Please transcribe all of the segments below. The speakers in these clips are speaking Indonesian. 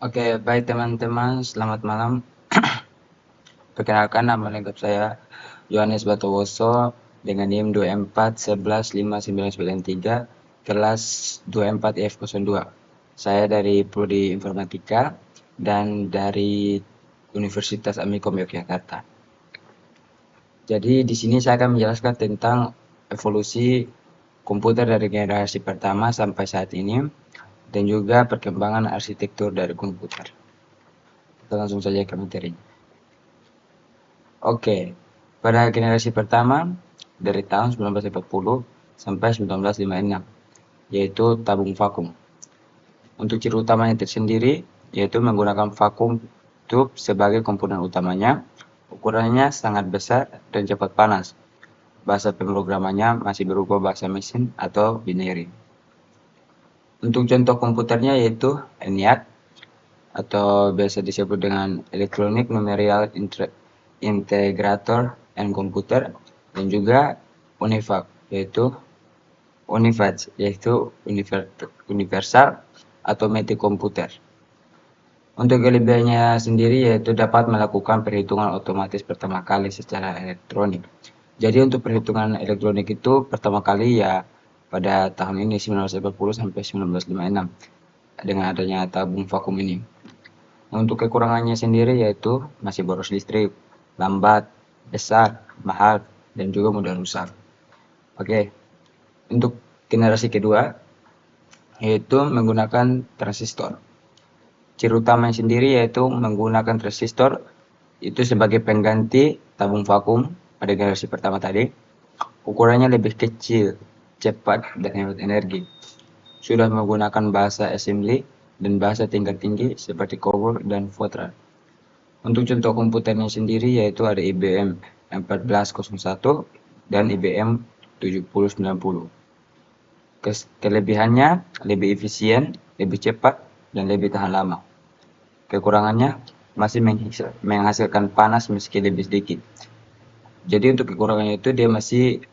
Oke, baik teman-teman, selamat malam. Perkenalkan, nama lengkap saya Yohanes Batowoso dengan NIM 24115993 kelas 24F02. Saya dari Prodi Informatika dan dari Universitas Amikom Yogyakarta. Jadi di sini saya akan menjelaskan tentang evolusi komputer dari generasi pertama sampai saat ini dan juga perkembangan arsitektur dari komputer. Kita langsung saja ke materinya. Oke, pada generasi pertama dari tahun 1940 sampai 1956, yaitu tabung vakum. Untuk ciri utamanya tersendiri, yaitu menggunakan vakum tube sebagai komponen utamanya, ukurannya sangat besar dan cepat panas. Bahasa pemrogramannya masih berupa bahasa mesin atau binary. Untuk contoh komputernya yaitu ENIAC, atau biasa disebut dengan Electronic Numerical Integrator and Computer, dan juga UNIVAC yaitu Universal Automatic Computer. Untuk kelebihannya sendiri yaitu dapat melakukan perhitungan otomatis pertama kali secara elektronik. Jadi untuk perhitungan elektronik itu pertama kali ya pada tahun ini 1940 sampai 1956 dengan adanya tabung vakum ini. Untuk kekurangannya sendiri yaitu masih boros listrik, lambat, besar, mahal, dan juga mudah rusak. Oke, untuk generasi kedua yaitu menggunakan transistor. Ciri utamanya sendiri yaitu menggunakan transistor itu sebagai pengganti tabung vakum pada generasi pertama tadi. Ukurannya lebih kecil, cepat, dan hemat energi. Sudah menggunakan bahasa assembly dan bahasa tingkat tinggi seperti COBOL dan Fortran. Untuk contoh komputernya sendiri yaitu ada IBM 1401 dan IBM 7090. Kelebihannya lebih efisien, lebih cepat, dan lebih tahan lama. Kekurangannya masih menghasilkan panas meski lebih sedikit. Jadi untuk kekurangannya itu dia mesinnya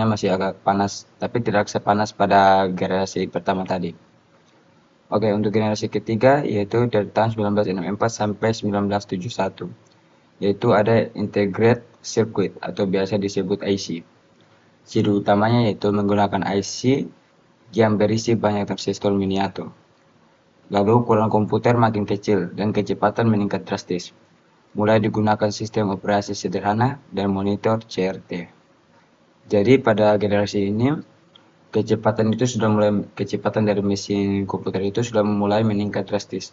masih agak panas, tapi tidak sepanas pada generasi pertama tadi. Oke, untuk generasi ketiga yaitu dari tahun 1964 sampai 1971, yaitu ada Integrated Circuit atau biasa disebut IC. Ciri utamanya yaitu menggunakan IC yang berisi banyak transistor miniatur. Lalu ukuran komputer makin kecil dan kecepatan meningkat drastis. Mulai digunakan sistem operasi sederhana dan monitor CRT. Jadi pada generasi ini kecepatan dari mesin komputer itu sudah mulai meningkat drastis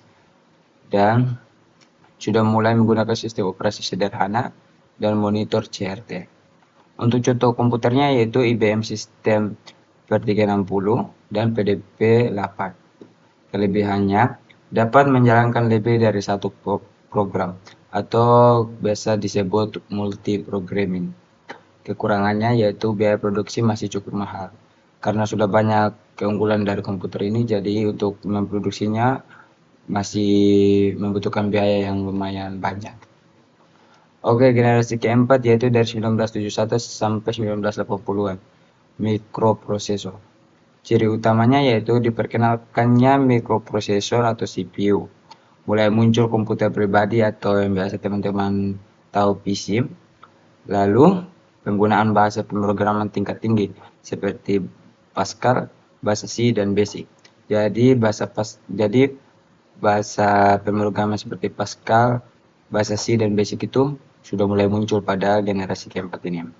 dan sudah mulai menggunakan sistem operasi sederhana dan monitor CRT. Untuk contoh komputernya yaitu IBM System Per360 dan PDP-8. Kelebihannya dapat menjalankan lebih dari satu program atau biasa disebut multi-programming. Kekurangannya yaitu biaya produksi masih cukup mahal. Karena sudah banyak keunggulan dari komputer ini, jadi untuk memproduksinya masih membutuhkan biaya yang lumayan banyak. Oke, generasi keempat yaitu dari 1971 sampai 1980-an, mikroprosesor. Ciri utamanya yaitu diperkenalkannya mikroprosesor atau CPU. Mulai muncul komputer pribadi atau yang biasa teman-teman tahu PC. Lalu penggunaan bahasa pemrograman tingkat tinggi seperti Pascal, bahasa C, dan Basic. Jadi bahasa pemrograman seperti Pascal, bahasa C, dan Basic itu sudah mulai muncul pada generasi keempat ini.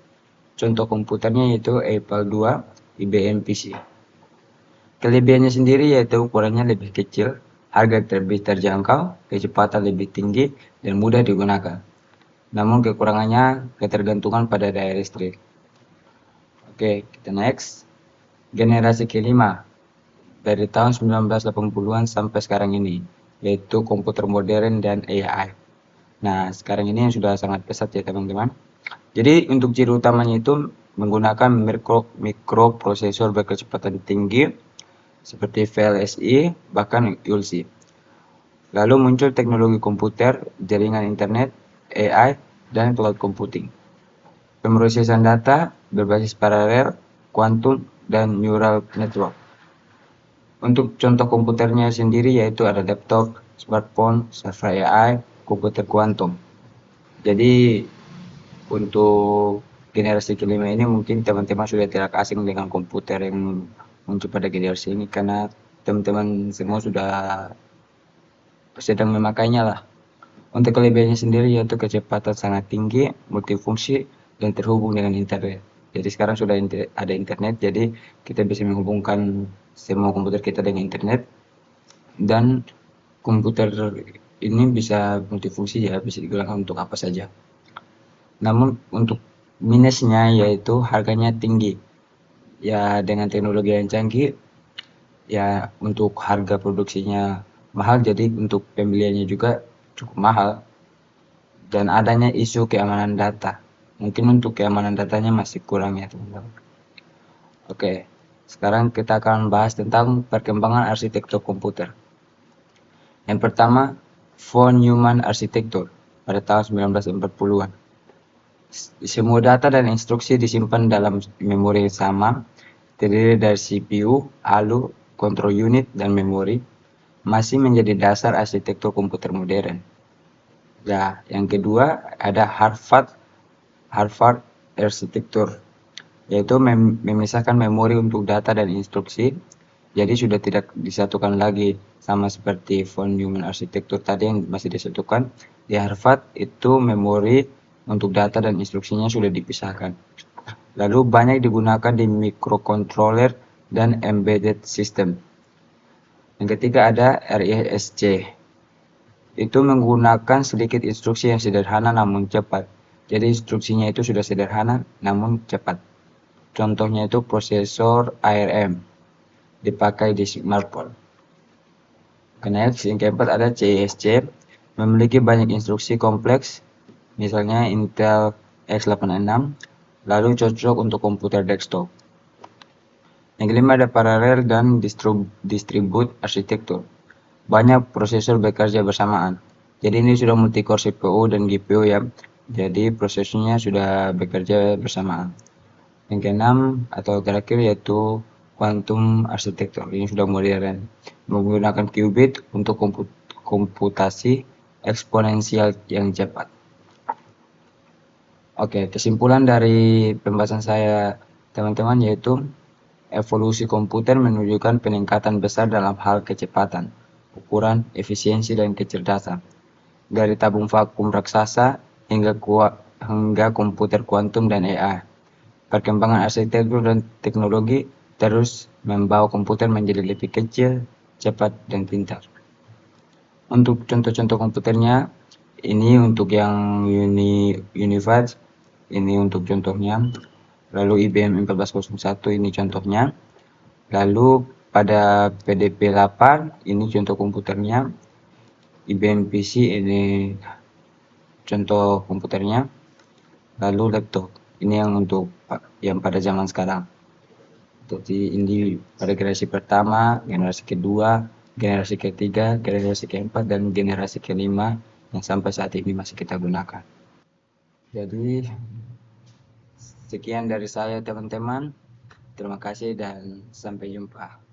Contoh komputernya yaitu Apple II, IBM PC. Kelebihannya sendiri yaitu ukurannya lebih kecil, harga lebih terjangkau, kecepatan lebih tinggi, dan mudah digunakan. Namun kekurangannya ketergantungan pada daya listrik. Oke, kita next. Generasi kelima dari tahun 1980-an sampai sekarang ini, yaitu komputer modern dan AI. Nah, sekarang ini sudah sangat pesat ya teman-teman. Jadi untuk ciri utamanya itu menggunakan mikroprosesor berkecepatan tinggi seperti VLSI, bahkan ULC. Lalu muncul teknologi komputer, jaringan internet, AI, dan cloud computing. Pemrosesan data berbasis paralel, kuantum, dan neural network. Untuk contoh komputernya sendiri yaitu ada laptop, smartphone, server AI, komputer kuantum. Jadi untuk generasi kelima ini mungkin teman-teman sudah tidak asing dengan komputer yang muncul pada generasi ini karena teman-teman semua sudah sedang memakainya lah. Untuk kelebihannya sendiri yaitu kecepatan sangat tinggi, multifungsi, dan terhubung dengan internet. Jadi sekarang sudah ada internet, jadi kita bisa menghubungkan semua komputer kita dengan internet, dan komputer ini bisa multifungsi ya, bisa digunakan untuk apa saja. Namun untuk minusnya yaitu harganya tinggi. Ya dengan teknologi yang canggih, ya untuk harga produksinya mahal, jadi untuk pembeliannya juga cukup mahal. Dan adanya isu keamanan data. Mungkin untuk keamanan datanya masih kurang ya teman-teman. Oke, sekarang kita akan bahas tentang perkembangan arsitektur komputer. Yang pertama, von Neumann Architecture pada tahun 1940-an. Semua data dan instruksi disimpan dalam memori yang sama, terdiri dari CPU, ALU, control unit, dan memori, masih menjadi dasar arsitektur komputer modern. Nah, yang kedua ada Harvard Architecture, yaitu memisahkan memori untuk data dan instruksi, jadi sudah tidak disatukan lagi sama seperti von Neumann Architecture tadi yang masih disatukan. Di Harvard itu memori untuk data dan instruksinya sudah dipisahkan. Lalu banyak digunakan di microcontroller dan embedded system. Yang ketiga ada RISC. Itu menggunakan sedikit instruksi yang sederhana namun cepat. Jadi instruksinya itu sudah sederhana namun cepat. Contohnya itu prosesor ARM dipakai di smartphone. Yang keempat ada CISC, memiliki banyak instruksi kompleks, misalnya Intel x86, lalu cocok untuk komputer desktop. Yang kelima ada paralel dan distribute arsitektur. Banyak prosesor bekerja bersamaan. Jadi ini sudah multi-core CPU dan GPU ya. Jadi prosesornya sudah bekerja bersamaan. Yang keenam atau terakhir yaitu quantum architecture. Ini sudah modern, menggunakan qubit untuk komputasi eksponensial yang cepat. Oke, kesimpulan dari pembahasan saya teman-teman yaitu evolusi komputer menunjukkan peningkatan besar dalam hal kecepatan, ukuran, efisiensi, dan kecerdasan. Dari tabung vakum raksasa hingga komputer kuantum dan AI. Perkembangan arsitektur dan teknologi terus membawa komputer menjadi lebih kecil, cepat, dan pintar. Untuk contoh-contoh komputernya, ini untuk yang Univad, ini untuk contohnya. Lalu IBM 1401 ini contohnya. Lalu pada PDP-8 ini contoh komputernya. IBM PC ini contoh komputernya. Lalu laptop ini yang untuk yang pada zaman sekarang. Jadi ini pada generasi pertama, generasi kedua, generasi ketiga, generasi keempat, dan generasi kelima yang sampai saat ini masih kita gunakan. Jadi sekian dari saya teman-teman. Terima kasih dan sampai jumpa.